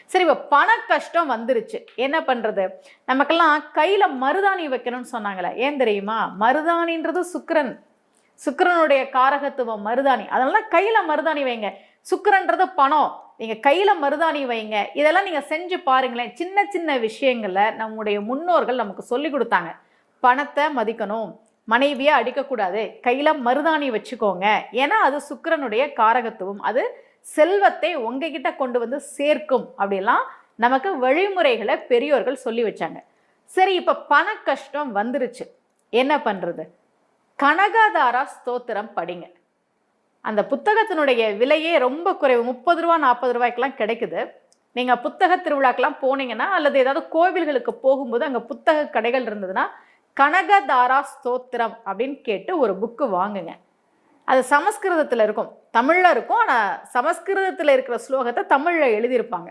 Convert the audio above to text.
சரி, இப்போ பண கஷ்டம் வந்துருச்சு, என்ன பண்றது? நமக்கெல்லாம் கையில மருதாணி வைக்கணும்னு சொன்னாங்களே, ஏன் தெரியுமா? மருதாணின்றது சுக்கிரன், சுக்கிரனுடைய காரகத்துவம் மருதாணி. அதனால கையில மருதாணி வைங்க. சுக்கிரன்றது பணம், நீங்க கையில மருதாணி வைங்க. இதெல்லாம் நீங்க செஞ்சு பாருங்களேன். சின்ன சின்ன விஷயங்கள நம்முடைய முன்னோர்கள் நமக்கு சொல்லிக் கொடுத்தாங்க. பணத்தை மதிக்கணும், மனைவியை அடிக்கக்கூடாது, கையில மருதாணி வச்சுக்கோங்க. ஏன்னா அது சுக்கிரனுடைய காரகத்துவம், அது செல்வத்தை உங்ககிட்ட கொண்டு வந்து சேர்க்கும். அப்படிலாம் நமக்கு வழிமுறைகளை பெரியோர்கள் சொல்லி வச்சாங்க. சரி, இப்ப பண கஷ்டம் வந்துருச்சு, என்ன பண்றது? கனகதாரா ஸ்தோத்திரம் படிங்க. அந்த புத்தகத்தினுடைய விலையே ரொம்ப குறைவு, 30 ரூபா 40 ரூபாய்க்கெல்லாம் கிடைக்குது. நீங்க புத்தக திருவிழாக்கெல்லாம் போனீங்கன்னா, அல்லது ஏதாவது கோவில்களுக்கு போகும்போது அங்க புத்தக கடைகள் இருந்ததுன்னா, கனகதாரா ஸ்தோத்திரம் அப்படின்னு கேட்டு ஒரு புக்கு வாங்குங்க. அது சமஸ்கிருதத்தில் இருக்கும், தமிழில் இருக்கும். ஆனால் சமஸ்கிருதத்தில் இருக்கிற ஸ்லோகத்தை தமிழில் எழுதியிருப்பாங்க.